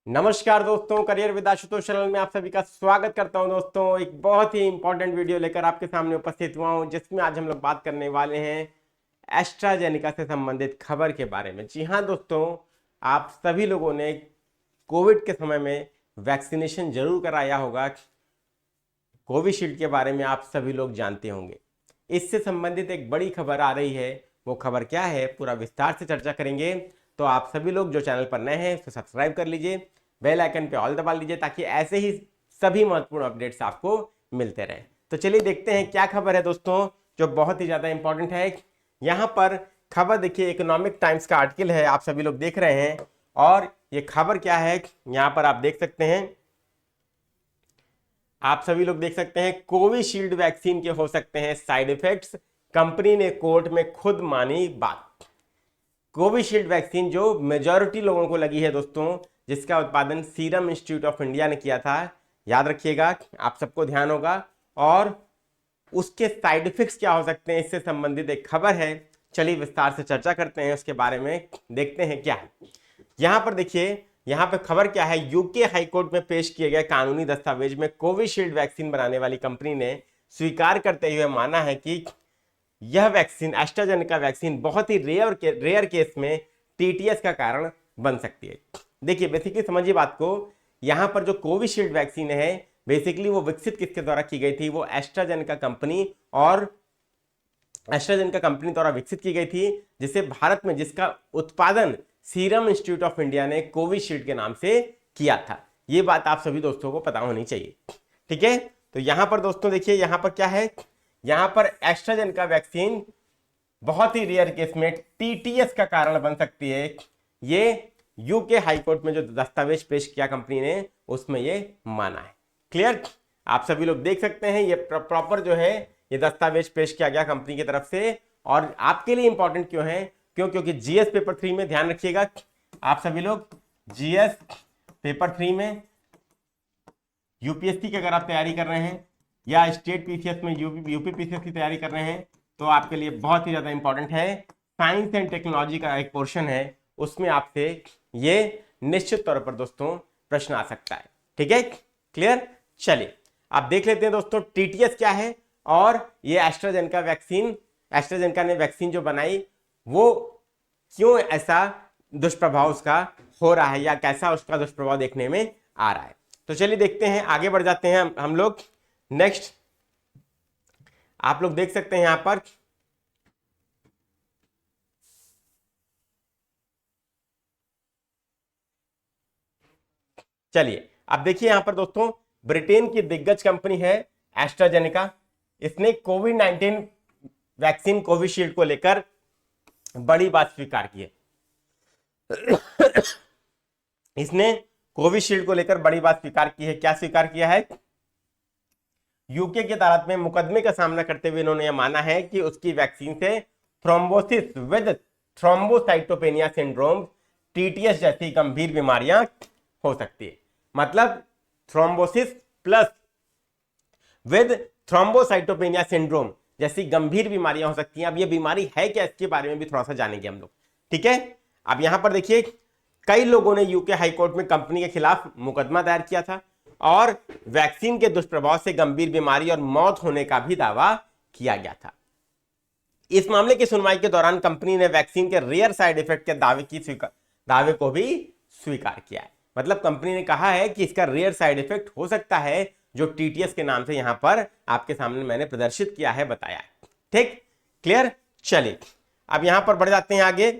नमस्कार दोस्तों, career with Ashutosh channel में आप सभी का स्वागत करता हूं। दोस्तों, एक बहुत ही इंपॉर्टेंट वीडियो लेकर आपके सामने उपस्थित हुआ हूं, जिसमें आज हम लोग बात करने वाले हैं एस्ट्राजेनेका से संबंधित खबर के बारे में। जी हां दोस्तों, आप सभी लोगों ने कोविड के समय में वैक्सीनेशन जरूर कराया होगा। कोविशील्ड के बारे में आप सभी लोग जानते होंगे। इससे संबंधित एक बड़ी खबर आ रही है। वो खबर क्या है, पूरा विस्तार से चर्चा करेंगे। तो आप सभी लोग जो चैनल पर नए हैं उसको सब्सक्राइब कर लीजिए, बेल आइकन पे ऑल दबा लीजिए, ताकि ऐसे ही सभी महत्वपूर्ण अपडेट्स आपको मिलते रहें। तो चलिए देखते हैं क्या खबर है दोस्तों, जो बहुत ही ज्यादा इंपॉर्टेंट है। यहाँ पर खबर देखिए, इकोनॉमिक टाइम्स का आर्टिकल है, आप सभी लोग देख रहे हैं। और ये खबर क्या है, यहाँ पर आप देख सकते हैं। आप सभी लोग देख सकते हैं, कोविशील्ड वैक्सीन के हो सकते हैं साइड इफेक्ट्स, कंपनी ने कोर्ट में खुद मानी बात। कोविशील्ड वैक्सीन जो मेजॉरिटी लोगों को लगी है दोस्तों, जिसका उत्पादन सीरम इंस्टीट्यूट ऑफ इंडिया ने किया था, याद रखिएगा, आप सबको ध्यान होगा। और उसके साइड इफेक्ट्स क्या हो सकते हैं, इससे संबंधित एक खबर है। चलिए विस्तार से चर्चा करते हैं उसके बारे में, देखते हैं क्या है। यहां पर देखिए, यहां पर खबर क्या है, यूके हाईकोर्ट में पेश किए गए कानूनी दस्तावेज में कोविशील्ड वैक्सीन बनाने वाली कंपनी ने स्वीकार करते हुए माना है कि यह वैक्सीन, एस्ट्राजेनेका वैक्सीन, बहुत ही रेयर केस में टीटीएस का कारण बन सकती है। देखिए बेसिकली समझिए बात को, यहां पर जो कोविशील्ड वैक्सीन है, बेसिकली वो विकसित किसके द्वारा की गई थी, वो एस्ट्राजेनेका कंपनी और एस्ट्राजेनेका कंपनी द्वारा विकसित की गई थी, जिसे भारत में, जिसका उत्पादन सीरम इंस्टीट्यूट ऑफ इंडिया ने कोविशील्ड के नाम से किया था। ये बात आप सभी दोस्तों को पता होनी चाहिए, ठीक है। तो यहां पर दोस्तों देखिए, यहां पर क्या है, यहां पर एस्ट्राजेनेका वैक्सीन बहुत ही रेयर केस में टीटीएस का कारण बन सकती है। ये यूके हाईकोर्ट में जो दस्तावेज पेश किया कंपनी ने, उसमें ये माना है। क्लियर, आप सभी लोग देख सकते हैं, ये प्रॉपर जो है ये दस्तावेज पेश किया गया कंपनी की तरफ से। और आपके लिए इंपॉर्टेंट क्यों है, क्योंकि जीएस पेपर 3 में, ध्यान रखिएगा आप सभी लोग, जीएस पेपर 3 में यूपीएससी की अगर आप तैयारी कर रहे हैं या स्टेट पीसीएस में यूपी पीसीएस की तैयारी कर रहे हैं, तो आपके लिए बहुत ही ज्यादा इंपॉर्टेंट है। साइंस एंड टेक्नोलॉजी का एक पोर्शन है, उसमें आपसे ये निश्चित तौर पर दोस्तों प्रश्न आ सकता है, ठीक है। क्लियर, चलिए आप देख लेते हैं दोस्तों टीटीएस क्या है, और ये एस्ट्राजेनेका वैक्सीन, एस्ट्राजेनेका ने वैक्सीन जो बनाई, वो क्यों ऐसा दुष्प्रभाव उसका हो रहा है, या कैसा उसका दुष्प्रभाव देखने में आ रहा है। तो चलिए देखते हैं, आगे बढ़ जाते हैं हम लोग नेक्स्ट। आप लोग देख सकते हैं यहां पर, चलिए अब देखिए यहां पर दोस्तों, ब्रिटेन की दिग्गज कंपनी है एस्ट्राजेनेका। इसने कोविड 19 वैक्सीन कोविशील्ड को लेकर बड़ी बात स्वीकार की है। इसने कोविशील्ड को लेकर बड़ी बात स्वीकार की है। क्या स्वीकार किया है, यूके की अदालत में मुकदमे का सामना करते हुए इन्होंने यह माना है कि उसकी वैक्सीन से thrombosis with thrombocytopenia syndrome, TTS जैसी गंभीर बीमारियां हो सकती है। मतलब thrombosis plus with thrombocytopenia syndrome जैसी गंभीर बीमारियां हो सकती हैं। अब ये बीमारी है क्या, इसके बारे में भी थोड़ा सा जानेंगे हम लोग, ठीक है। अब यहां पर देखिए, कई लोगों ने यूके हाईकोर्ट में कंपनी के खिलाफ मुकदमा दायर किया था, और वैक्सीन के दुष्प्रभाव से गंभीर बीमारी और मौत होने का भी दावा किया गया था। इस मामले की सुनवाई के दौरान कंपनी ने वैक्सीन के रेयर साइड इफेक्ट के दावे को भी स्वीकार किया है। मतलब कंपनी ने कहा है कि इसका रेयर साइड इफेक्ट हो सकता है, जो टीटीएस के नाम से यहां पर आपके सामने मैंने प्रदर्शित किया है, बताया है, ठीक। क्लियर, चलिए अब यहां पर बढ़ जाते हैं आगे।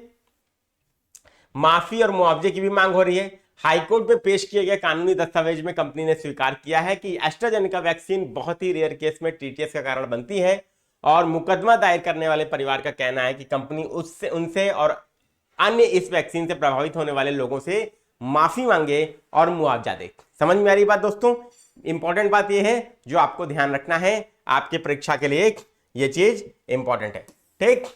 माफी और मुआवजे की भी मांग हो रही है। हाईकोर्ट में पेश किए गए कानूनी दस्तावेज में कंपनी ने स्वीकार किया है कि एस्ट्राजेनेका वैक्सीन बहुत ही रेयर केस में टीटीएस का कारण बनती है, और मुकदमा दायर करने वाले परिवार का कहना है कि कंपनी उनसे और अन्य इस वैक्सीन से प्रभावित होने वाले लोगों से माफी मांगे और मुआवजा दे। समझ में आ रही बात दोस्तों, इंपॉर्टेंट बात यह है जो आपको ध्यान रखना है आपके परीक्षा के लिए, यह चीज इंपॉर्टेंट है, ठीक।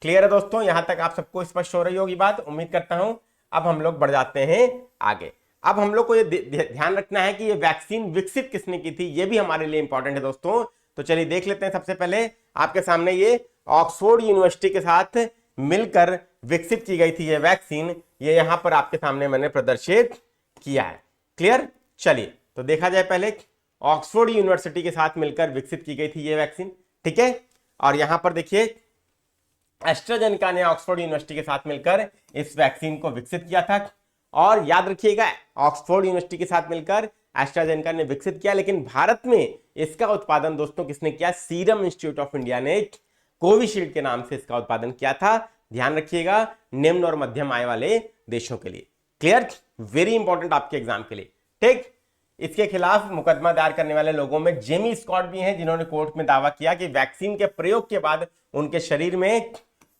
क्लियर है दोस्तों, यहां तक आप सबको स्पष्ट हो रही होगी बात, उम्मीद करता हूं। अब हम लोग बढ़ जाते हैं आगे। अब हम लोग को ये ध्यान रखना है कि ये वैक्सीन विकसित किसने की थी, ये भी हमारे लिए इंपॉर्टेंट है दोस्तों। तो चलिए देख लेते हैं। सबसे पहले आपके सामने ये ऑक्सफोर्ड यूनिवर्सिटी के साथ मिलकर विकसित की गई थी ये वैक्सीन, ये यहां पर आपके सामने मैंने प्रदर्शित किया है। क्लियर? चलिए तो देखा जाए, पहले ऑक्सफोर्ड यूनिवर्सिटी के साथ मिलकर विकसित की गई थी ये वैक्सीन, ठीक है। और यहां पर देखिए एस्ट्राजेनेका ने ऑक्सफोर्ड यूनिवर्सिटी के साथ मिलकर इस वैक्सीन को विकसित किया था। और याद रखिएगा, ऑक्सफोर्ड यूनिवर्सिटी के साथ मिलकर एस्ट्राजेनेका ने विकसित किया, लेकिन भारत में इसका उत्पादन दोस्तों किसने किया? सीरम इंस्टीट्यूट ऑफ इंडिया ने कोविशील्ड के नाम से इसका उत्पादन किया था। ध्यान रखिएगा, निम्न और मध्यम आय वाले देशों के लिए। क्लियर? वेरी इंपॉर्टेंट आपके एग्जाम के लिए, ठीक। इसके खिलाफ मुकदमा दायर करने वाले लोगों में जेमी स्कॉट भी हैं, जिन्होंने कोर्ट में दावा किया कि वैक्सीन के प्रयोग के बाद उनके शरीर में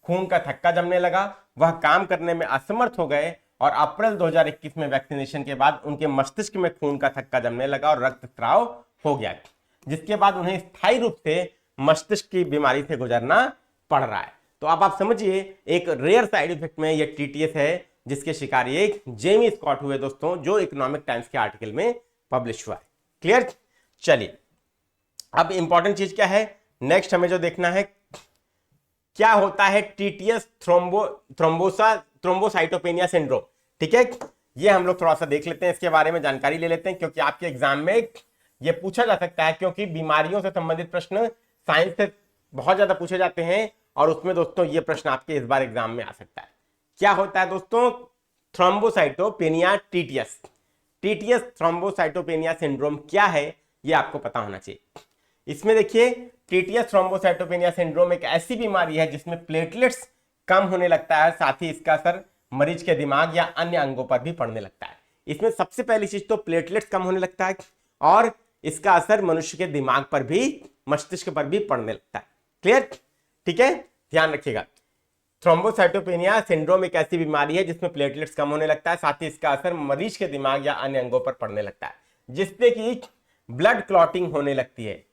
खून का थक्का जमने लगा, वह काम करने में असमर्थ हो गए और अप्रैल 2021 में वैक्सीनेशन के बाद उनके मस्तिष्क में खून का थक्का जमने लगा और रक्तस्राव हो गया, जिसके बाद उन्हें स्थायी रूप से मस्तिष्क की बीमारी से गुजरना पड़ रहा है। तो अब आप समझिए, एक रेयर साइड इफेक्ट में यह टीटीएस है, जिसके शिकार एक जेमी स्कॉट हुए दोस्तों, जो इकोनॉमिक टाइम्स के आर्टिकल में पब्लिश हुआ है। क्लियर? चलिए अब इंपॉर्टेंट चीज क्या है, नेक्स्ट हमें जो देखना है, क्या होता है टीटीएस थ्रोम्बोसाइटोपेनिया सिंड्रोम, ठीक है। ये हम लोग थोड़ा सा देख लेते हैं, इसके बारे में जानकारी ले लेते हैं, क्योंकि आपके एग्जाम में ये पूछा जा सकता है, क्योंकि बीमारियों से संबंधित प्रश्न साइंस से बहुत ज्यादा पूछे जाते हैं, और उसमें दोस्तों ये प्रश्न आपके इस बार एग्जाम में आ सकता है। क्या होता है दोस्तों? Thrombocytopenia TTS. TTS thrombocytopenia syndrome क्या है, ये आपको पता होना चाहिए। इसमें देखिए, टीटीएस थ्रोम्बोसाइटोपेनिया सिंड्रोम एक ऐसी बीमारी है जिसमें प्लेटलेट्स कम होने लगता है, साथ ही इसका असर मरीज के दिमाग या अन्य अंगों पर भी पड़ने लगता है। इसमें सबसे पहली चीज तो प्लेटलेट्स कम होने लगता है, और इसका असर मनुष्य के दिमाग पर भी, मस्तिष्क पर भी पड़ने लगता है। क्लियर? ठीक है, ध्यान रखिएगा। थ्रोम्बोसाइटोपेनिया सिंड्रोम एक ऐसी बीमारी है जिसमें प्लेटलेट्स कम होने लगता है, साथ ही इसका असर मरीज के दिमाग या अन्य अंगों पर पड़ने लगता है, जिससे कि ब्लड क्लॉटिंग होने लगती है।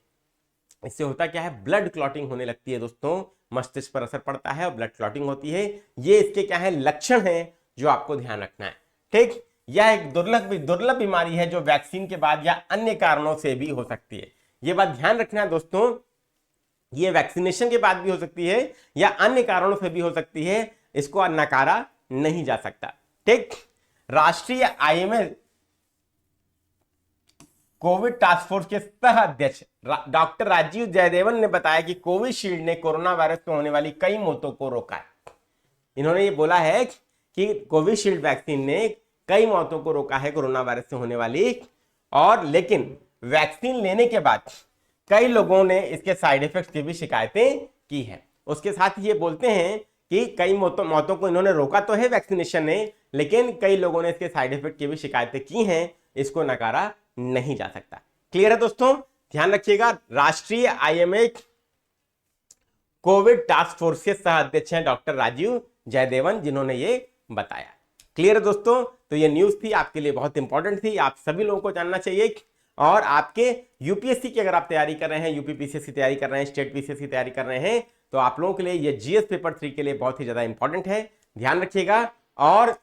इससे होता क्या है? ब्लड क्लॉटिंग होने लगती है दोस्तों, मस्तिष्क पर असर पड़ता है और ब्लड क्लॉटिंग होती है। ये इसके क्या है? लक्षण हैं जो आपको ध्यान रखना है, ठीक। यह एक दुर्लभ बीमारी है जो वैक्सीन के बाद या अन्य कारणों से भी हो सकती है। ये बात ध्यान रखना है दोस्तों, ये वैक्सीनेशन के बाद भी हो सकती है या अन्य कारणों से भी हो सकती है, इसको नकारा नहीं जा सकता, ठीक। राष्ट्रीय आईएमए कोविड टास्क फोर्स के सह अध्यक्ष डॉक्टर राजीव जयदेवन ने बताया कि कोविशील्ड ने कोरोना वायरस में होने वाली कई मौतों को रोका है। इन्होंने ये बोला है कि कोविशील्ड वैक्सीन ने कई मौतों को रोका है कोरोना वायरस से होने वाली, और लेकिन वैक्सीन लेने के बाद कई लोगों ने इसके साइड इफेक्ट्स की भी शिकायतें की है। उसके साथ ही ये बोलते हैं कि कई मौतों को इन्होंने रोका तो है वैक्सीनेशन ने, लेकिन कई लोगों ने इसके साइड इफेक्ट की भी शिकायतें की हैं, इसको नकारा नहीं जा सकता। क्लियर है दोस्तों? ध्यान रखिएगा, राष्ट्रीय आईएमए कोविड टास्क फोर्स के सह अध्यक्ष हैं डॉक्टर राजीव जयदेवन, जिन्होंने ये बताया। क्लियर है दोस्तों? तो ये न्यूज थी आपके लिए, बहुत इंपॉर्टेंट थी, आप सभी लोगों को जानना चाहिए। और आपके यूपीएससी की अगर आप तैयारी कर रहे हैं, यूपी पीसीएस की तैयारी कर रहे हैं, स्टेट पीसीएस की तैयारी कर रहे हैं, तो आप लोगों के लिए ये जीएस पेपर 3 के लिए बहुत ही ज्यादा इंपॉर्टेंट है, ध्यान रखिएगा। और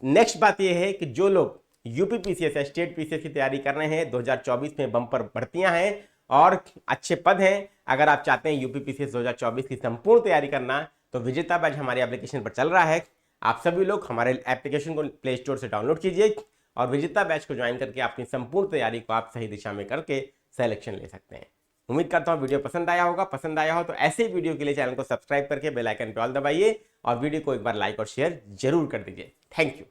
नेक्स्ट बात यह है कि जो लोग यूपी पीसीएस या स्टेट पीसीएस की तैयारी कर रहे हैं, 2024 में बम्पर भर्तियां हैं और अच्छे पद हैं, अगर आप चाहते हैं यूपी पीसीएस 2024 की संपूर्ण तैयारी करना, तो विजेता बैच हमारे एप्लीकेशन पर चल रहा है। आप सभी लोग हमारे एप्लीकेशन को प्ले स्टोर से डाउनलोड कीजिए और विजेता बैच को ज्वाइन करके अपनी संपूर्ण तैयारी को आप सही दिशा में करके सिलेक्शन ले सकते हैं। उम्मीद करता हूं वीडियो पसंद आया होगा। पसंद आया हो तो ऐसे ही वीडियो के लिए चैनल को सब्सक्राइब करके बेल आइकन पे ऑल दबाइए और वीडियो को एक बार लाइक और शेयर जरूर कर दीजिए। Thank you.